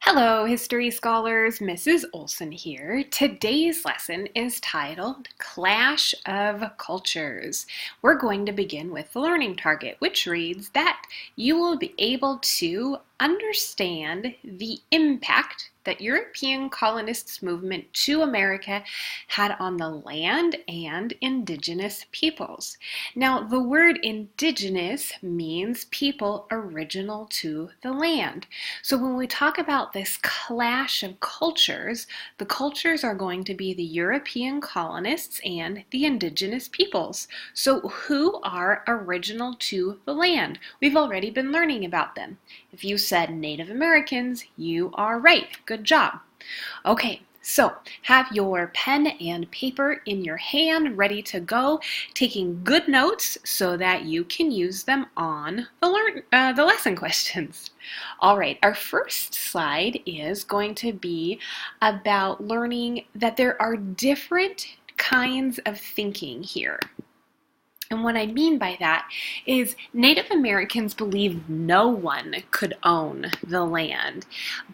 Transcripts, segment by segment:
Hello, history scholars. Mrs. Olson here. Today's lesson is titled Clash of Cultures. We're going to begin with the learning target, which reads that you will be able to understand the impact that European colonists' movement to America had on the land and indigenous peoples. Now, the word indigenous means people original to the land. So when we talk about this clash of cultures, the cultures are going to be the European colonists and the indigenous peoples. So who are original to the land? We've already been learning about them. If you said Native Americans, you are right. Good job. Okay, so have your pen and paper in your hand ready to go, taking good notes so that you can use them on the lesson questions. All right, our first slide is going to be about learning that there are different kinds of thinking here. And what I mean by that is Native Americans believed no one could own the land,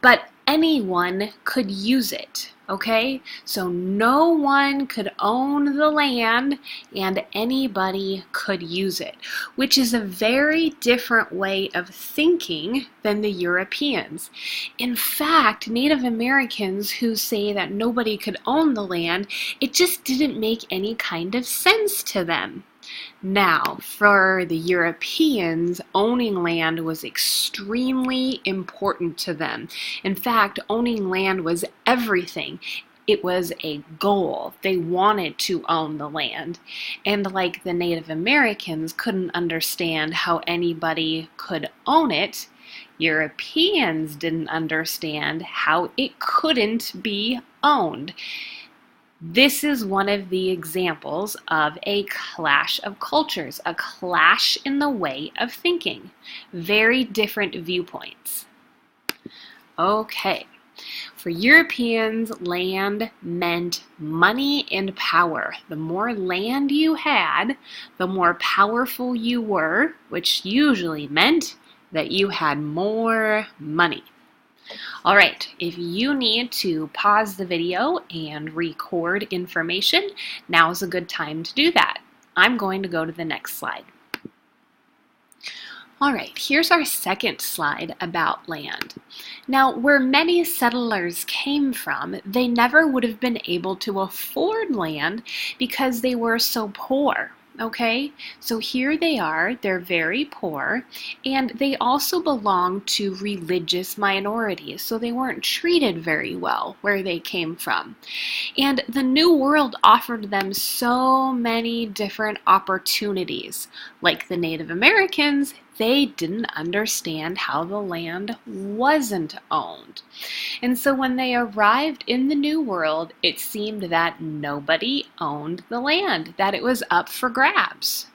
but anyone could use it, okay? So no one could own the land and anybody could use it, which is a very different way of thinking than the Europeans. In fact, Native Americans who say that nobody could own the land, it just didn't make any kind of sense to them. Now, for the Europeans, owning land was extremely important to them. In fact, owning land was everything. It was a goal. They wanted to own the land. And like the Native Americans couldn't understand how anybody could own it, Europeans didn't understand how it couldn't be owned. This is one of the examples of a clash of cultures, a clash in the way of thinking. Very different viewpoints. Okay, for Europeans, land meant money and power. The more land you had, the more powerful you were, which usually meant that you had more money. All right, if you need to pause the video and record information, now's a good time to do that. I'm going to go to the next slide. All right, here's our second slide about land. Now, where many settlers came from, they never would have been able to afford land because they were so poor. Okay, so here they are, they're very poor, and they also belong to religious minorities, so they weren't treated very well where they came from. And the New World offered them so many different opportunities. Like the Native Americans, they didn't understand how the land wasn't owned. And so when they arrived in the New World, it seemed that nobody owned the land, that it was up for grabs.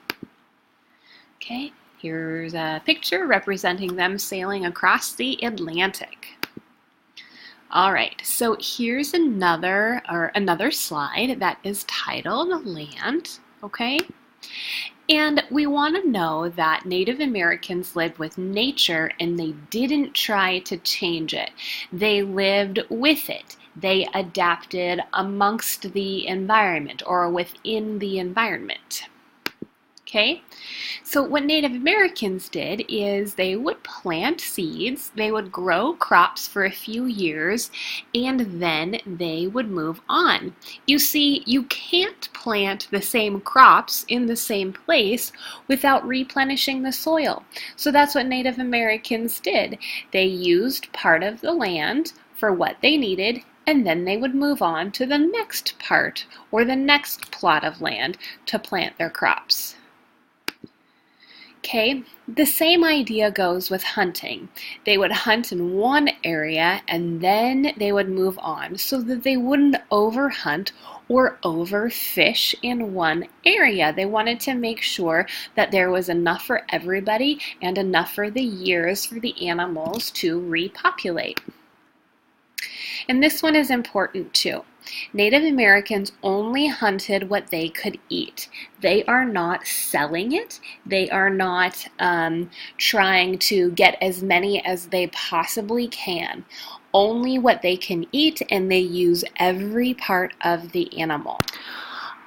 Okay, here's a picture representing them sailing across the Atlantic. All right, so here's another slide that is titled Land, okay? And we want to know that Native Americans lived with nature and they didn't try to change it. They lived with it. They adapted amongst the environment or within the environment. Okay, so what Native Americans did is they would plant seeds, they would grow crops for a few years, and then they would move on. You see, you can't plant the same crops in the same place without replenishing the soil. So that's what Native Americans did. They used part of the land for what they needed, and then they would move on to the next part or the next plot of land to plant their crops. Okay, the same idea goes with hunting. They would hunt in one area and then they would move on so that they wouldn't overhunt or overfish in one area. They wanted to make sure that there was enough for everybody and enough for the years for the animals to repopulate. And this one is important too. Native Americans only hunted what they could eat. They are not selling it. They are not trying to get as many as they possibly can. only what they can eat, and they use every part of the animal.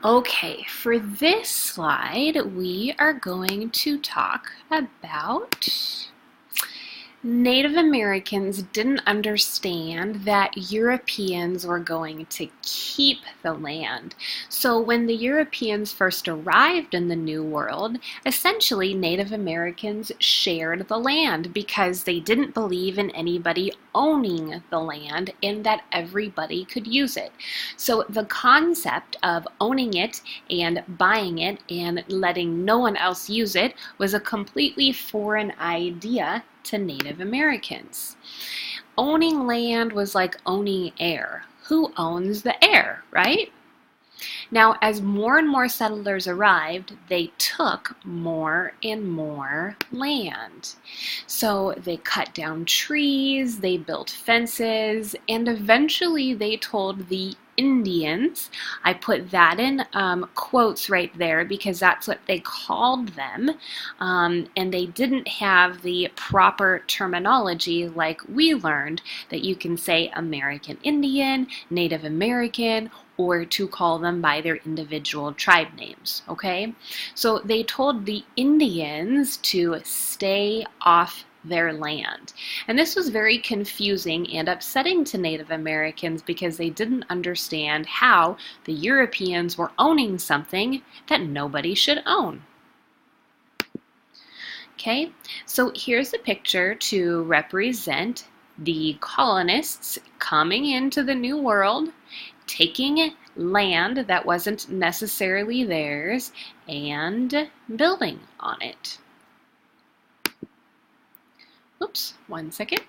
Okay, for this slide, we are going to talk about Native Americans didn't understand that Europeans were going to keep the land. So when the Europeans first arrived in the New World, essentially Native Americans shared the land because they didn't believe in anybody owning the land and that everybody could use it. So the concept of owning it and buying it and letting no one else use it was a completely foreign idea to Native Americans. Owning land was like owning air. Who owns the air, right? Now, as more and more settlers arrived, they took more and more land. So they cut down trees, they built fences, and eventually they told the Indians, I put that in quotes right there because that's what they called them, and they didn't have the proper terminology like we learned that you can say American Indian, Native American, or to call them by their individual tribe names, okay? So they told the Indians to stay off their land. And this was very confusing and upsetting to Native Americans because they didn't understand how the Europeans were owning something that nobody should own. Okay, so here's a picture to represent the colonists coming into the New World, taking land that wasn't necessarily theirs and building on it. Oops, one second.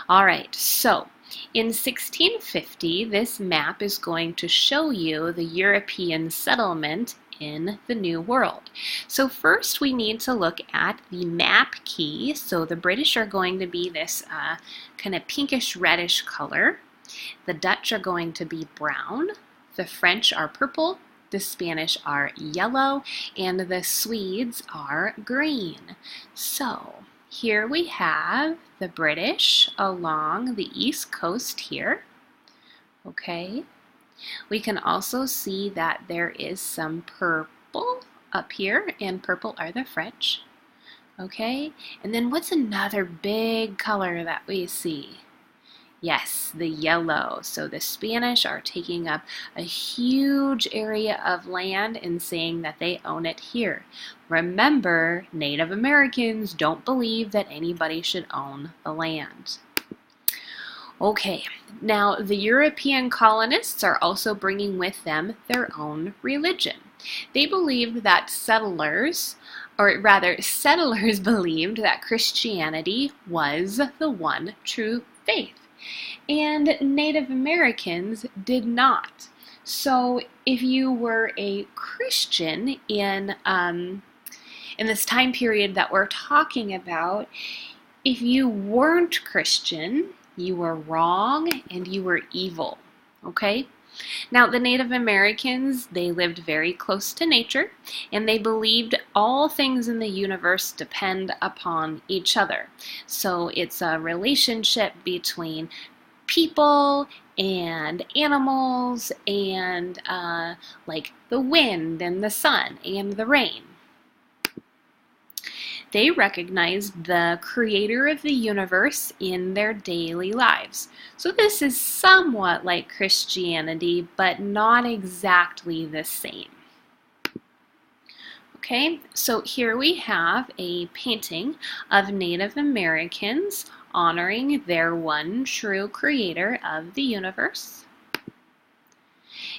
All right, so in 1650, this map is going to show you the European settlement in the New World. So first we need to look at the map key. So the British are going to be this kind of pinkish reddish color. The Dutch are going to be brown. The French are purple. The Spanish are yellow. And the Swedes are green. So here we have the British along the east coast here. Okay. We can also see that there is some purple up here, and purple are the French. Okay. And then what's another big color that we see? Yes, the yellow. So the Spanish are taking up a huge area of land and saying that they own it here. Remember, Native Americans don't believe that anybody should own the land. Okay, now the European colonists are also bringing with them their own religion. They believed that settlers believed that Christianity was the one true faith. And Native Americans did not. So if you were a Christian in this time period that we're talking about, if you weren't Christian, you were wrong and you were evil, okay? Now, the Native Americans, they lived very close to nature, and they believed all things in the universe depend upon each other. So it's a relationship between people and animals and like the wind and the sun and the rain. They recognized the creator of the universe in their daily lives. So this is somewhat like Christianity, but not exactly the same. Okay, so here we have a painting of Native Americans honoring their one true creator of the universe.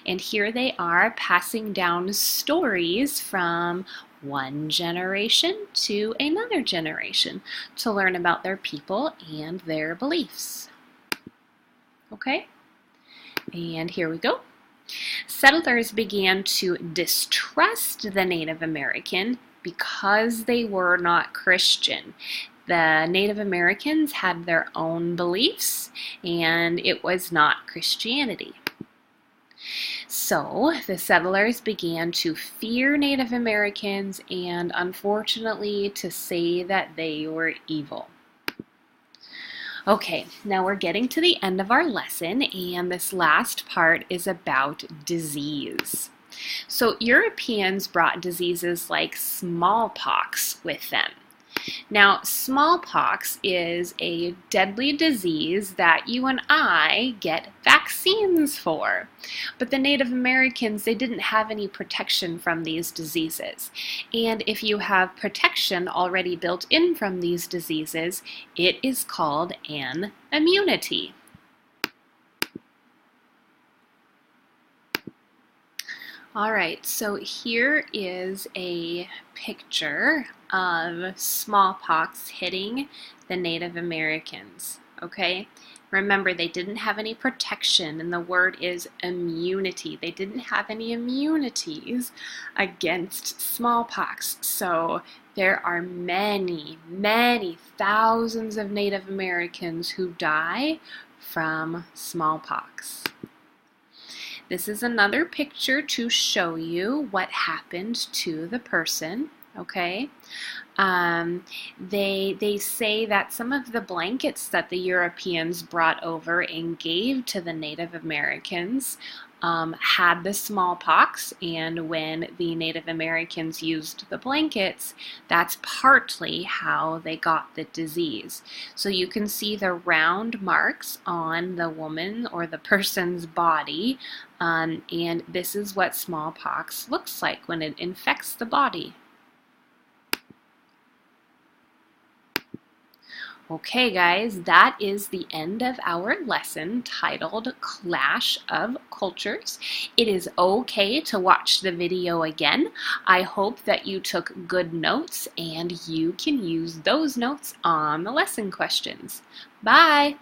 And here they are passing down stories from one generation to another generation to learn about their people and their beliefs. Okay, and here we go. Settlers began to distrust the Native American because they were not Christian. The Native Americans had their own beliefs, and it was not Christianity. So the settlers began to fear Native Americans and, unfortunately, to say that they were evil. Okay, now we're getting to the end of our lesson, and this last part is about disease. So Europeans brought diseases like smallpox with them. Now, smallpox is a deadly disease that you and I get vaccines for. But the Native Americans, they didn't have any protection from these diseases. And if you have protection already built in from these diseases, it is called an immunity. All right, so here is a picture of smallpox hitting the Native Americans, okay? Remember, they didn't have any protection, and the word is immunity. They didn't have any immunities against smallpox. So there are many, many thousands of Native Americans who die from smallpox. This is another picture to show you what happened to the person, okay? They say that some of the blankets that the Europeans brought over and gave to the Native Americans had the smallpox, and when the Native Americans used the blankets, that's partly how they got the disease. So you can see the round marks on the woman or the person's body, and this is what smallpox looks like when it infects the body. Okay guys, that is the end of our lesson titled Clash of Cultures. It is okay to watch the video again. I hope that you took good notes and you can use those notes on the lesson questions. Bye!